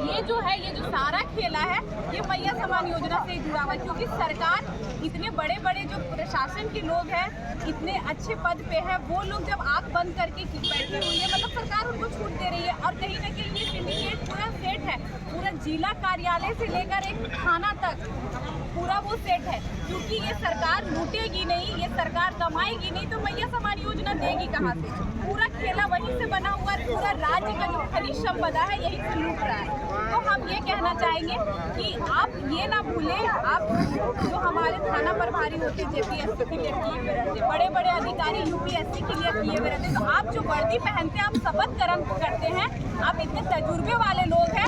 ये जो सारा खेला है ये मैया समान योजना से जुड़ा हुआ है, क्योंकि सरकार इतने बड़े बड़े जो प्रशासन के लोग हैं, इतने अच्छे पद पे हैं, वो लोग जब आंख बंद करके बैठे हुए हैं, मतलब सरकार उनको छूट दे रही है। और कहीं ना कहीं ये सिंडिकेट पूरा सेट है, पूरा जिला कार्यालय से लेकर एक थाना तक पूरा वो सेट है। क्योंकि ये सरकार लूटेगी नहीं, ये सरकार कमाएगी नहीं, तो मैया समान योजना देगी कहाँ से? पूरा खेला वहीं से बना हुआ है, पूरा राज्य का जो खनिज संपदा है यही से लूट रहा है। तो हम ये कहना चाहेंगे कि आप ये ना भूलें, आप जो हमारे थाना प्रभारी होते जेपीएससी क्लियर किए हुए रहते, बड़े बड़े अधिकारी यूपीएससी क्लियर किए हुए रहते, तो आप जो वर्दी पहनते हैं, आप शपथ ग्रहण करते हैं, आप इतने तजुर्बे वाले लोग हैं,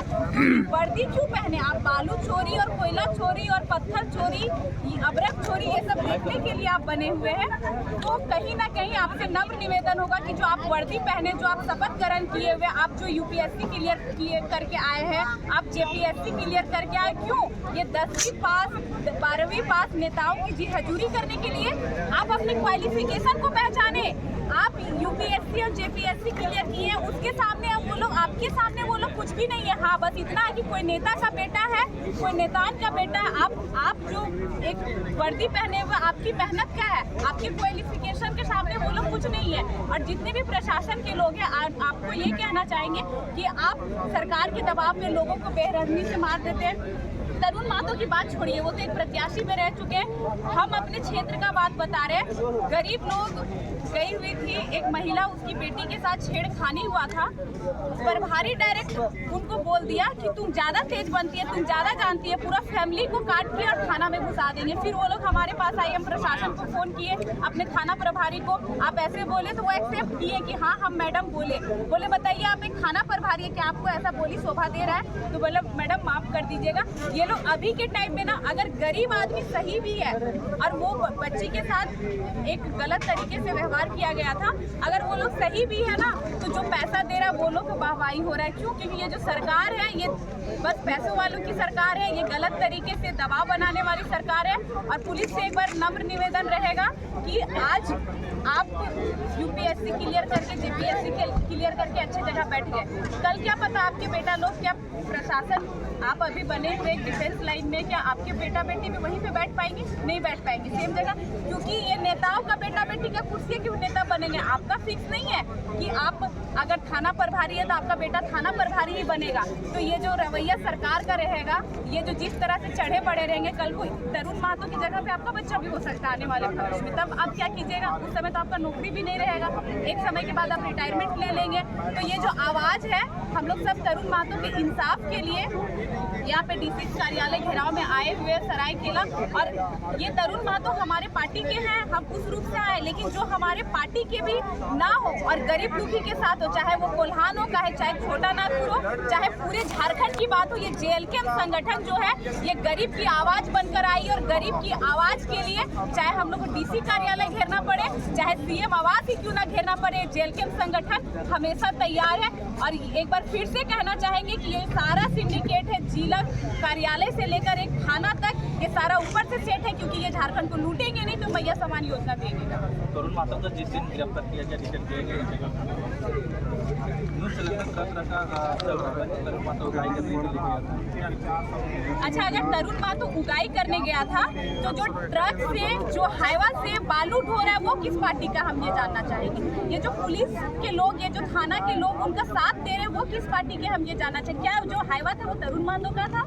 वर्दी क्यों पहने? आप बालू चोरी और कोयला चोरी और पत्थर चोरी, अबरक चोरी, ये सब देखने के लिए आप बने हुए हैं। तो कहीं ना कहीं आपसे नम्र निवेदन होगा कि जो आप वर्दी पहने, जो आप शपथ ग्रहण किए हुए, आप जो यूपीएससी क्लियर करके आए हैं, आप जेपीएससी क्लियर करके आए, क्यों? ये 10वीं पास 12वीं पास नेताओं की जी हजूरी करने के लिए आप अपने क्वालिफिकेशन को पहचाने। आप यूपीएससी और जेपीएससी क्लियर किए हैं, उसके सामने अब वो लोग, आपके सामने वो लोग कुछ भी नहीं है। हाँ, बस इतना है कि कोई नेता का बेटा है, कोई नेतान का बेटा है। आप जो एक वर्दी पहने हुए, आपकी मेहनत क्या है? आपके क्वालिफिकेशन के सामने वो लोग कुछ नहीं है। और जितने भी प्रशासन के लोग हैं, आपको ये कहना चाहेंगे कि आप सरकार के दबाव में लोगों को बेरहमी से मार देते हैं। तरुण महतो की बात छोड़िए, वो तो एक प्रत्याशी में रह चुके हैं। हम अपने क्षेत्र का बात बता रहे हैं। गरीब लोग गई हुई थी, एक महिला, उसकी बेटी के साथ छेड़खानी हुआ था। प्रभारी डायरेक्ट उनको बोल दिया कि तुम ज्यादा तेज बनती है, तुम ज्यादा जानती है, पूरा फैमिली को काट के और थाना में घुसा देंगे। फिर वो लोग हमारे पास आए, हम प्रशासन को फोन किए, अपने थाना प्रभारी को, आप ऐसे बोले, तो वो एक्सेप्ट किए कि हाँ हम मैडम बोले बताइए आप एक थाना प्रभारी है, क्या आपको ऐसा बोली शोभा दे रहा है? तो बोले मैडम माफ कर दीजिएगा। ये लोग अभी के टाइम में ना, अगर गरीब आदमी सही भी है और वो बच्ची के साथ एक गलत तरीके से व्यवहार किया गया था, अगर वो लोग सही भी है ना, तो जो पैसा दे रहा है वो लोग को वाहवाही हो रहा है। क्यों? क्योंकि ये जो सरकार है, ये बस पैसों वालों की सरकार है, ये गलत तरीके से दबाव बनाने वाली सरकार है। और पुलिस से एक बार नम्र निवेदन रहेगा कि आज आप यूपीएससी क्लियर करके, जेपीएससी क्लियर करके अच्छी जगह बैठ गए, कल क्या पता आपके बेटा लोग, क्या प्रशासन, आप अभी बने हुए डिफेंस लाइन में, क्या आपके बेटा बेटी भी वहीं पे बैठ पाएंगे? नहीं बैठ पाएंगे सेम जगह। क्योंकि ये नेताओं का बेटा बेटी का कुर्सी क्यों नेता बनेंगे? आपका फिक्स नहीं है कि आप अगर थाना प्रभारी है तो आपका बेटा थाना प्रभारी ही बनेगा। तो ये जो रवैया सरकार का रहेगा, ये जो जिस तरह से चढ़े पड़े रहेंगे, कल को तरुण महतो की जगह पे आपका बच्चा भी हो सकता है आने वाले भविष्य में। तब आप क्या कीजिएगा? उस समय तो आपका नौकरी भी नहीं रहेगा, एक समय के बाद आप रिटायरमेंट ले लेंगे। तो ये जो आवाज है, हम लोग सब तरुण महतो के इंसाफ के लिए यहाँ पे डीसी कार्यालय घेराव में आए हुए सरायकेला। और ये तरुण महतो हमारे पार्टी के हैं, हम उस रूप से आए, लेकिन जो हमारे पार्टी के भी ना हो और गरीब दुखी के साथ हो, चाहे वो कोल्हान हो, चाहे छोटा नागपुर हो, चाहे पूरे झारखंड की बात हो, ये जेएलके संगठन जो है, ये गरीब की आवाज बनकर आई। और गरीब की आवाज के लिए चाहे हम लोग को डीसी कार्यालय घेरना पड़े, चाहे सीएम आवास ही क्यों ना घेरना पड़े, जेएलके संगठन हमेशा तैयार है। और एक बार फिर से कहना चाहेंगे कि ये सारा सिंडिकेट है, जिला कार्यालय से लेकर एक थाना तक, ये सारा ऊपर से सेट है। क्योंकि ये झारखंड को लूटेंगे नहीं तो मैया समान योजना देंगे। तरुण महतो को जिस दिन गिरफ्तार किया गया, डिटेन किया गया, अच्छा, अगर तरुण महतो उगाई करने गया था, तो जो ट्रक से, जो हाईवा से बालू ढो रहा है, वो किस पार्टी का, हम ये जानना चाहेंगे। ये जो पुलिस के लोग, ये जो थाना के लोग उनका साथ दे रहे हैं, वो किस पार्टी के, हम ये जानना चाहिए। क्या जो हाईवा था वो तरुण महतो का था?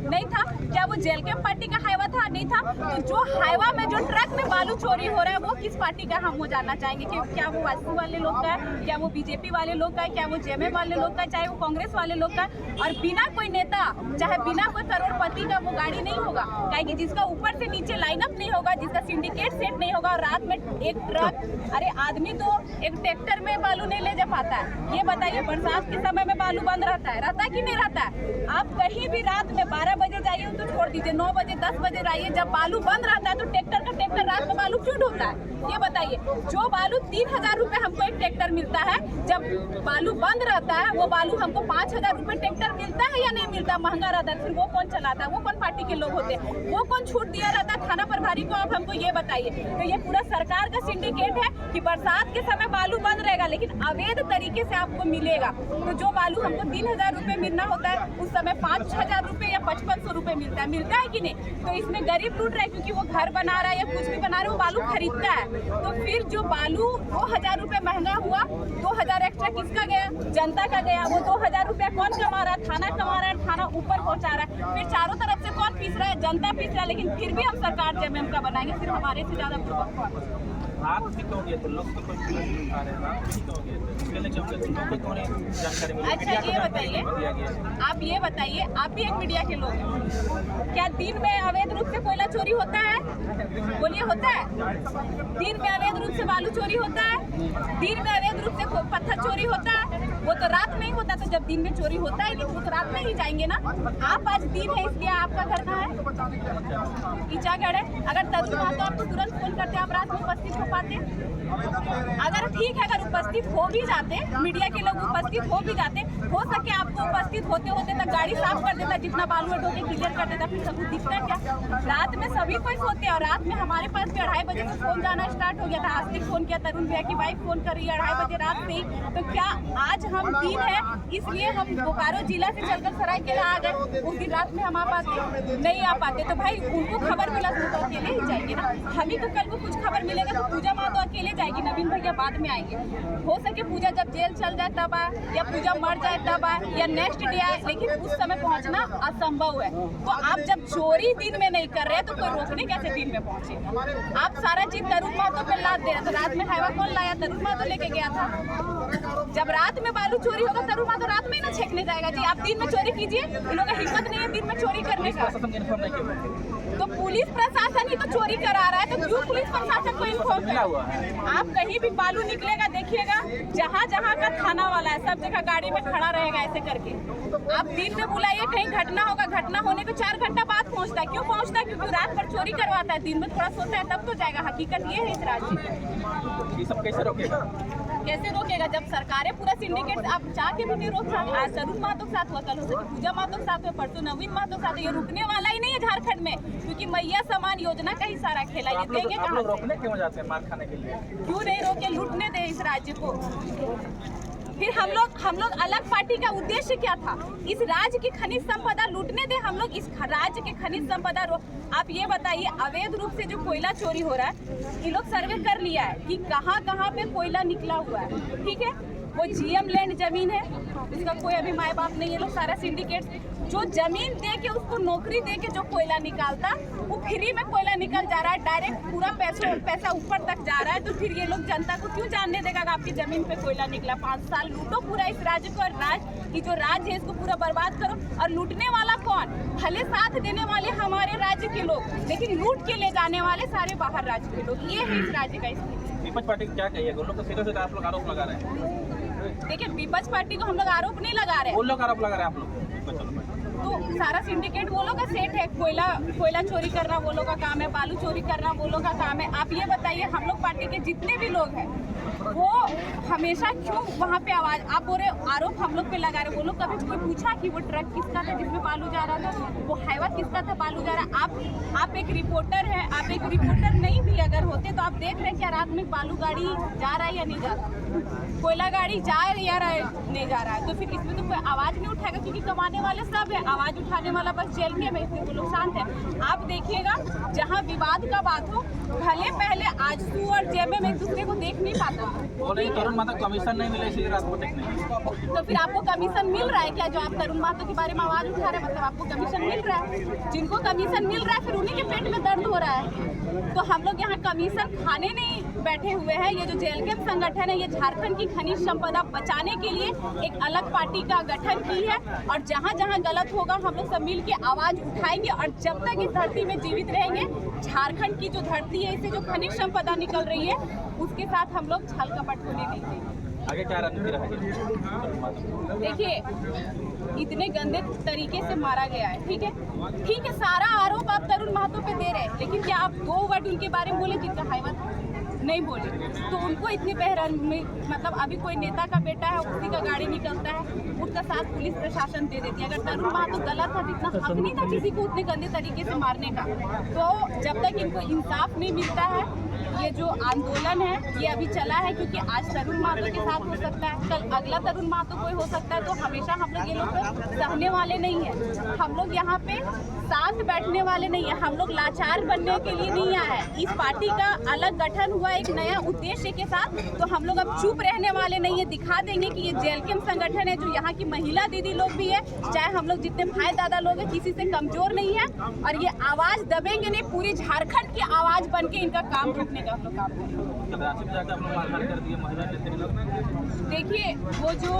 नहीं था। क्या वो जेएलके पार्टी का हाईवा था? नहीं था। तो जो हाईवा में, जो ट्रक में बालू चोरी हो रहा है, वो किस पार्टी का, हम वो जानना चाहेंगे कि क्या वो वासु वाले लोग का है, क्या वो बीजेपी वाले लोग का है, क्या वो जेएमएम वाले लोग का है, चाहे वो कांग्रेस वाले लोग का है। और बिना कोई नेता, चाहे बिना कोई करोड़पति का वो गाड़ी नहीं होगा, कि जिसका ऊपर से नीचे लाइनअप नहीं होगा, जिसका सिंडिकेट सेट नहीं होगा। और रात में एक ट्रक, अरे आदमी तो एक ट्रैक्टर में बालू नहीं ले जा पाता है। ये बताइए, बरसात के समय में बालू बंद रहता है कि नहीं रहता है? आप कहीं भी रात में 12 बजे जाइए तो छोड़ दीजिए, 9 बजे 10 बजे आइए, जब बालू बंद रहता है तो ट्रैक्टर रात में बालू क्यों ढोता है? ये बताइए। जो बालू 3000 रुपए हमको एक ट्रैक्टर मिलता है, जब बालू बंद रहता है, वो बालू हमको 5000 रुपए ट्रैक्टर मिलता है या नहीं मिलता? रहता, महंगा रहता, फिर वो कौन चलाता, वो कौन पार्टी के लोग होते, वो कौन छूट दिया रहता थाना प्रभारी को? आप हमको ये बताइए। तो ये पूरा सरकार का सिंडिकेट है कि बरसात के समय बालू बंद रहेगा लेकिन अवैध तरीके से आपको मिलेगा। तो जो बालू हमको 3,000 रुपये मिलना होता है उस समय 5,000 रुपये या 5,500 रुपये मिलता है कि नहीं? तो इसमें गरीब लूट रहा है क्योंकि वो घर बना रहा है या कुछ भी बना रहा है, वो बालू खरीदता है। तो फिर जो बालू 2,000 रुपये महंगा हुआ, 2,000 एक्स्ट्रा किसका गया? जनता का गया। वो 2,000 रुपया कौन कमा रहा है? थाना कमा रहा है, थाना ऊपर पहुंचा रहा है। फिर चारों तरफ से कौन पीस रहा है? जनता पीस रहा है। लेकिन फिर भी हम सरकार जेएमएम का बनाएंगे, फिर हमारे से ज्यादा बुर्बक कौन? आप भी कहोगे तो लोग तो कुछ उठा रहे हैं, आप भी कहोगे तो इसके लिए क्यों लोगों को थोड़ी जानकारी मिली? अच्छा ये बताइए, आप ये बताइए, आप भी एक मीडिया के लोग हैं, क्या दिन में अवैध रूप से कोयला चोरी होता है? बोलिए, होता है? दिन में अवैध रूप से बालू चोरी होता है? दिन में अवैध रूप से पत्थर चोरी होता है? वो तो रात में ही होता। तो जब दिन में चोरी होता है तो रात में ही जाएंगे ना। आप आज दिन है इसलिए आपका घर कहाँ है? ईचागढ़ है। अगर तरुण महतो आपको तुरंत फोन करते आप रात में उपस्थित हो पाते? अगर ठीक है, अगर उपस्थित हो भी जाते, मीडिया के लोग उपस्थित हो भी जाते, हो सके आपको उपस्थित होते होते तक गाड़ी साफ कर देता, जितना बालू ढो के क्लियर कर देता, फिर सबूत दिखता क्या? रात में सभी कोई सोते हैं और रात में हमारे पास भी 2:30 बजे से फोन जाना स्टार्ट हो गया था। आस्तिक फोन किया, तरुण भैया की वाइफ फोन कर रही है 2:30 बजे रात से ही। तो क्या आज हम दिन है इसलिए हम बोकारो जिला से चलकर सरायकेला आ गए? उस दिन रात में हम आ पाते? नहीं आ पाते। तो भाई उनको खबर मिला तो अकेले ही जाएंगे ना। हम ही को कल को कुछ खबर मिलेगा तो पूजा माँ तो अकेले जाएगी, नवीन भैया बाद में आएंगे। हो सके पूजा जब जेल चल जाए तब आए, या पूजा मर जाए तब आए, या नेक्स्ट डे आए, लेकिन उस समय पहुंचना असंभव है। तो आप जब चोरी दिन में नहीं कर रहे तो कोई रोकने कैसे दिन में पहुंचे? आप सारा चीज तरुण महतो पे लाद दे रहे। तो रात में हाईवा कौन लाया? तरुण महतो लेके गया था। जब रात में बालू चोरी होगा तरुण महतो रात में ही ना छेकने जाएगा जी। आप दिन में चोरी कीजिए, इन लोगों का हिम्मत नहीं है दिन में चोरी करने का। तो पुलिस प्रशासन ही तो चोरी करा रहा है, तो क्यों पुलिस प्रशासन को इन्फॉर्म करें? आप कहीं भी बालू निकलेगा देखिएगा, जहाँ जहाँ का थाना वाला है सब जगह गाड़ी में खड़ा रहेगा ऐसे करके। आप दिन में बुलाइए, कहीं घटना होगा, घटना होने को 4 घंटा बाद पहुँचता है। क्यों पहुँचता है? क्योंकि रात भर चोरी करवाता है, दिन में थोड़ा सोता है तब तो जाएगा। हकीकत ये है इस राज्य में। ये सब कैसे रोकेगा? कैसे रोकेगा? जब सरकारें पूरा सिंडिकेट आप चाह के भी नहीं रोक सकते। आज तरुण महतो के साथ हुआ, कल हो सके पूजा महतो के साथ हुआ, परसों नवीन महतो के साथ। ये रुकने वाला ही नहीं है झारखंड में, क्योंकि मैया समान योजना का ही सारा खेला। ये देंगे आप कहाँ? लोग रोकने क्यों जाते हैं मार खाने के लिए? क्यों नहीं रोके? लूटने दे इस राज्य को। फिर हम लोग अलग पार्टी का उद्देश्य क्या था? इस राज्य की खनिज संपदा लूटने दे। हम लोग इस राज्य की खनिज संपदा आप ये बताइए, अवैध रूप से जो कोयला चोरी हो रहा है, ये लोग सर्वे कर लिया है कि कहाँ कहाँ पे कोयला निकला हुआ है, ठीक है? वो जीएम लैंड जमीन है, इसका कोई अभी माए बाप नहीं है। लोग सारा सिंडिकेट जो जमीन दे के उसको नौकरी दे के जो कोयला निकालता, वो फ्री में कोयला निकल जा रहा है, डायरेक्ट पूरा पैसा ऊपर तक जा रहा है। तो फिर ये लोग जनता को क्यों जानने देगा कि आपकी जमीन पे कोयला निकला? 5 साल लूटो पूरा इस राज्य को, और ये जो राज्य है इसको पूरा बर्बाद करो। और लूटने वाला कौन? भले साथ देने वाले हमारे राज्य के लोग, लेकिन लूट के ले जाने वाले सारे बाहर राज्य के लोग। ये है इस राज्य का स्थिति। विपक्ष पार्टी क्या कहिएगा? उन लोग तो सीधे आप लोग आरोप लगा रहे हैं। देखिए, विपक्ष पार्टी को हम लोग आरोप नहीं लगा रहे हैं, वो लोग आरोप लगा रहे हैं आप लोग। तो सारा सिंडिकेट वो लोग का सेट है। कोयला चोरी करना वो लोग का काम है, बालू चोरी करना वो लोग का काम है। आप ये बताइए, हम लोग पार्टी के जितने भी लोग हैं वो हमेशा क्यों वहाँ पे आवाज आप बोल रहे आरोप हम लोग पे लगा रहे? वो लोग कभी कोई पूछा कि वो ट्रक किसका था जिसमें बालू जा रहा था? वो हाईवा किसका था बालू जा रहा? आप एक रिपोर्टर है, आप एक रिपोर्टर नहीं भी अगर होते तो आप देख रहे हैं क्या रात में बालू गाड़ी जा रहा है या नहीं जा रहा, कोयला गाड़ी जा या नहीं जा रहा है? तो फिर इसमें तो कोई आवाज नहीं उठाएगा, क्योंकि कमाने वाले सब है, आवाज उठाने वाला बस जेल के में, इसलिए वो लोग शांत है। आप देखिएगा, जहाँ विवाद का बात हो, भले पहले आजसू और जेएमएम एक दूसरे को देख नहीं पाता, तरुण महतो कमीशन नहीं मिला इसलिए रात को देखने। तो फिर आपको कमीशन मिल रहा है क्या? जो आप तरुण महतो के बारे में आवाज उठा रहे हैं, मतलब आपको कमीशन मिल रहा है? जिनको कमीशन मिल रहा है फिर उन्हीं के पेट में दर्द हो रहा है। तो हम लोग यहाँ कमीशन खाने नहीं बैठे हुए हैं। ये जो जेएलकेएम संगठन है, ये झारखंड की खनिज संपदा बचाने के लिए एक अलग पार्टी का गठन की है, और जहाँ जहाँ गलत होगा हम लोग सब मिल के आवाज उठाएंगे। और जब तक इस धरती में जीवित रहेंगे, झारखंड की जो धरती है, इससे जो खनिज संपदा निकल रही है, उसके साथ हम लोग छल कपट होने नहीं देंगे। आगे क्या रणनीति रहेगी? देखिए, इतने गंदे तरीके से मारा गया है, ठीक है, सारा आरोप आप तरुण महतो पे दे रहे हैं, लेकिन क्या आप 2 वर्ड उनके बारे में बोले जिनका हाईवा था? नहीं बोले, तो उनको इतने बहरान में, मतलब अभी कोई नेता का बेटा है, उसी का गाड़ी निकलता है, उसका साथ पुलिस प्रशासन दे देती है। अगर तरुण महतो गलत था तो इतना हक नहीं था किसी को उतने गंदे तरीके से मारने का। तो जब तक इनको इंसाफ नहीं मिलता है, ये जो आंदोलन है ये अभी चला है, क्योंकि आज तरुण महतो के साथ हो सकता है, कल अगला तरुण महतो कोई हो सकता है। तो हमेशा हम लोग ये लोग तो सहने वाले नहीं है, हम लोग यहाँ पे साथ बैठने वाले नहीं है, हम लोग लाचार बनने के लिए नहीं आए हैं। इस पार्टी का अलग गठन हुआ एक नया उद्देश्य के साथ, तो हम लोग अब चुप रहने वाले नहीं है। दिखा देंगे कि ये जेएलके संगठन है, जो यहाँ की महिला दीदी लोग भी है, चाहे हम लोग जितने भाई दादा लोग हैं, किसी से कमजोर नहीं है। और ये आवाज दबेंगे नहीं, पूरी झारखंड की आवाज बन के इनका काम रोकने का हम लोग काम करेंगे। देखिए, वो जो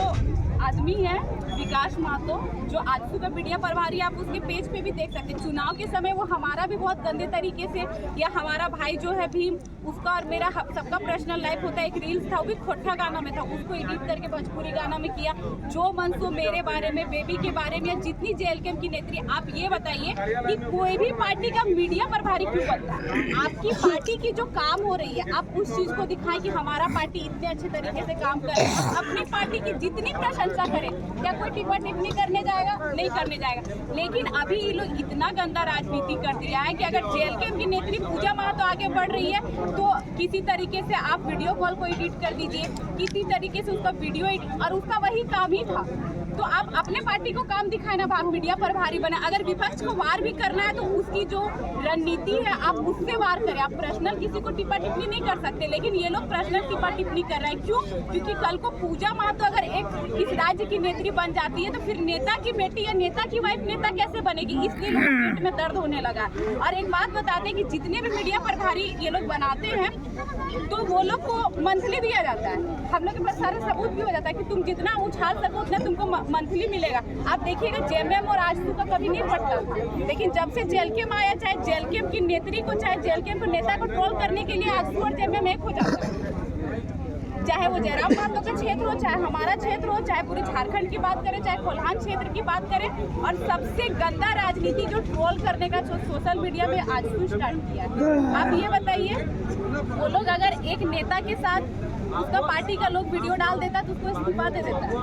आदमी है विकास महतो, जो आजसू का मीडिया प्रभारी, आप उसके पेज पे भी देख सकते हैं। चुनाव के समय वो हमारा भी बहुत गंदे तरीके से, या हमारा भाई जो है भीम, उसका और मेरा सबका पर्सनल लाइफ होता है। एक रील्स था, वो भी खोटा गाना में था, उसको एडिट करके भोजपुरी गाना में किया। जो मन सो मेरे बारे में, बेबी के बारे में, जितनी जेएलके की नेत्री। आप ये बताइए कि कोई भी पार्टी का मीडिया प्रभारी क्यों बनता है? आपकी पार्टी की जो काम हो रही है, आप उस चीज को दिखाएं कि हमारा पार्टी इतने अच्छे तरीके से काम कर रही है। अपनी पार्टी की जितनी प्रशंसा करें, क्या कोई टिप्पणी टिप्पणी करने जाएगा? नहीं करने जाएगा। लेकिन अभी ये लोग इतना गंदा राजनीति कर दिया है कि अगर जेएलके की नेत्री पूजा महतो आगे बढ़ रही है, तो किसी तरीके से आप वीडियो कॉल को एडिट कर दीजिए, किसी तरीके से उसका वीडियो एडिट, और उसका वही काम ही था। तो आप अपने पार्टी को काम दिखाए ना, आप मीडिया प्रभारी बने। अगर विपक्ष को वार भी करना है तो उसकी जो रणनीति है आप उससे वार करें। आप पर्सनल किसी को टिप्पा टिप्पणी नहीं कर सकते, लेकिन ये लोग पर्सनल टिप्पा टिप्पणी कर रहे हैं। क्यों? क्योंकि कल को पूजा महतो अगर एक इस राज्य की नेत्री बन जाती है, तो फिर नेता की बेटी या नेता की वाइफ नेता कैसे बनेगी? इसलिए लोग पेट में दर्द होने लगा। और एक बात बताते हैं कि जितने भी मीडिया प्रभारी ये लोग बनाते हैं, तो वो लोग को मंथली दिया जाता है। हम लोग के पास सारे सबूत भी हो जाता है कि तुम जितना उछाल सको उतना तुमको मंथली मिलेगा। आप देखिएगा जेएमएम और आजसू का कभी नहीं पड़ता था, लेकिन जब से जेएलके में आया, चाहे जेएलके की नेत्री को, चाहे जेएलके को नेता को ट्रोल करने के लिए आजसू और जेएमएम एक हो जाता है। चाहे वो जयराम महतो का क्षेत्र हो, चाहे हमारा क्षेत्र हो, चाहे पूरे झारखंड की बात करें, चाहे कोल्हान क्षेत्र की बात करें। और सबसे गंदा राजनीति जो ट्रोल करने का जो सोशल मीडिया में आजसू स्टार्ट किया है। आप ये बताइए, वो लोग अगर एक नेता के साथ उसका पार्टी का लोग वीडियो डाल देता तो उसको इस्तीफा दे देता है,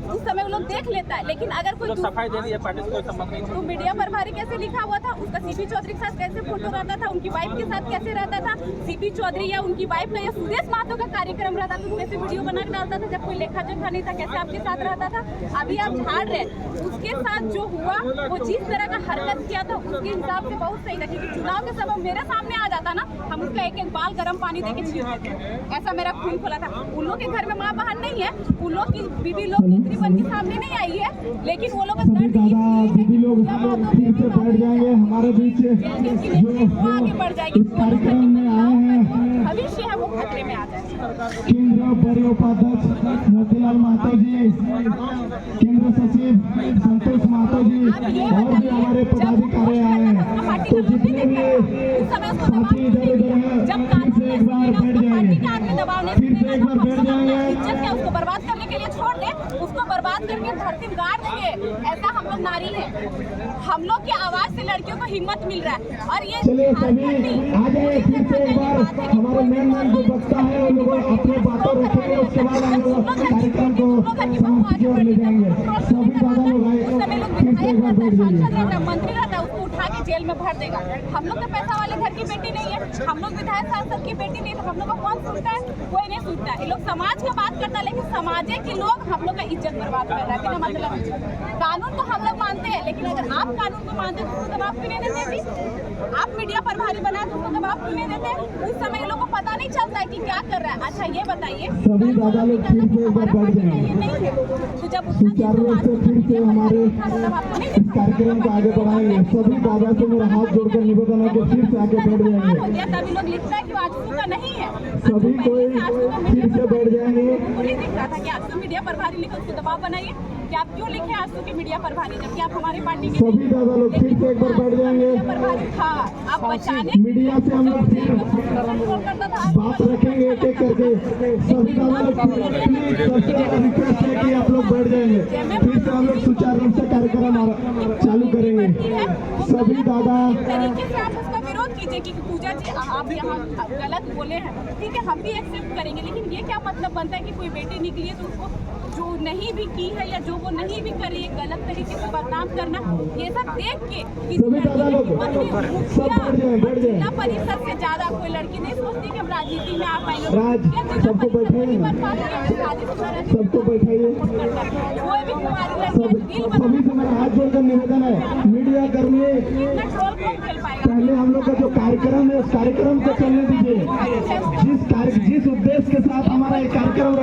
उस समय वो लोग देख लेता है। लेकिन अगर कोई सफाई दे दी है, पार्टी से कोई संबंध नहीं। तो मीडिया प्रभारी कैसे लिखा हुआ था, उसका सीपी चौधरी के साथ कैसे फोटो रहता था, उनकी वाइफ के साथ कैसे रहता था, सीपी चौधरी या उनकी वाइफ का या सुदेश महतो का कार्यक्रम रहता था तो कैसे वीडियो बना के डालता था, जब कोई लेखा जोखा नहीं था, कैसे आपके साथ रहता था। अभी आप झाड़ रहे, उसके साथ जो हुआ, वो जिस तरह का हरकत किया था उसके हिसाब से बहुत सही था। क्योंकि चुनाव के समय मेरे सामने आ जाता ना, हम उसका एक एक बाल गर्म पानी देके छीन देते, ऐसा मेरा खून खोला था। उन लोग के घर में माँ बहन नहीं है, उन लोग की बीबी लोग नेत्री बन के सामने नहीं आई है, लेकिन वो लोग दीदी लोग फिर से बैठ जाएंगे हमारे बीच वो आगे बढ़ जाएगी। कार्यक्रम में आए हैं भविष्य है वो खतरे में आ जाएगा। केंद्र बड़े उपाध्यक्ष मोतीलाल महतो जी, केंद्र सचिव संतोष महतो जी, और भी हमारे पदाधिकारी आए हैं। तो जितने भी साथी इधर उधर हैं, फिर से एक बार बैठ जाएंगे, फिर से एक बार बैठ जाएंगे। इज्जत क्या उसको बर्बाद करने के लिए छोड़ दे, उसको बर्बाद करके धरती में गाड़ देंगे। ऐसा हम लोग नारी है, हम लोग की आवाज से लड़कियों को हिम्मत मिल रहा है। और ये चलिए सभी आ जाए, फिर से एक बार हमारे मेन जो वक्ता है वो लोग अपने बातों रखेंगे, उसके बाद हम लोग कार्यक्रम को समाप्ति की ओर ले जाएंगे। सभी दादा लोग आए, फिर से एक बार बैठ जाइए। मंत्री रहता है, उसको उठा के जेल में भर देगा। हम लोग तो पैसा वाले घर की बेटी नहीं है, हम लोग विधायक सांसद की बेटी नहीं है, तो हम लोग को कौन सुनता है? कोई नहीं सुनता है। ये लोग समाज का बात करता है, लेकिन समाज के लोग हम लोग का इज्जत बर्बाद कर रहा है बिना मतलब। कानून तो हम लोग मानते हैं, लेकिन अगर आप कानून को मानते हैं तो उसको दबाव क्यों नहीं देते? आप मीडिया प्रभारी बनाए तो उसको दबाव क्यों नहीं देते? उस समय ये लोग को पता नहीं चलता है कि क्या कर रहा है। अच्छा ये बताइए, सभी दादा लोग फिर से एक बार बैठ जाएंगे। नहीं है तो जब सुचारू रूप से फिर से हमारे इस कार्यक्रम को आगे बढ़ाएंगे। सभी दादा से मेरा हाथ जोड़कर निवेदन है कि फिर से आगे बढ़ जाएंगे। तभी लोग लिखता है कि आजसू का नहीं है, सभी कोई फिर से बैठ जाएंगे। नहीं दिख रहा था कि आजसू मीडिया प्रभारी लिखो, उसको दबाव बनाइए कि आप क्यों लिखे आजसू के मीडिया प्रभारी, जबकि आप हमारे पार्टी के सभी दादा लोग फिर से एक बार बैठ जाएंगे। प्रभारी था। आप बचाने मीडिया से हम लोग फिर बात रखेंगे एक एक करके। सभी दादा लोग प्लीज रिक्वेस्ट है कि आप लोग बैठ जाएंगे, फिर से हम लोग सुचारू रूप से कार्यक्रम चालू करेंगे। सभी दादा तरीके से आप उसका विरोध कीजिए कि पूजा जी आप यहाँ गलत बोले हैं, ठीक है हम भी एक्सेप्ट करेंगे, लेकिन ये क्या मतलब बनता है कि कोई बेटी निकली है तो उसको जो नहीं भी की है या जो वो नहीं भी करी है गलत तरीके से बदनाम करना, ये सब देख के जिला परिषद से ज्यादा कोई लड़की नहीं सोचती कि हम राजनीति में आ पाएंगे। सबको बैठाइए, सबको बैठाइए। कोई भी कुमारी लड़की सभी से मेरा हाथ जोड़कर निवेदन है, मीडिया कर्मी इतना ट्रोल कौन खेल पाएगा? पहले हम लोग का जो कार्यक्रम है उस कार्यक्रम को चलने दीजिए।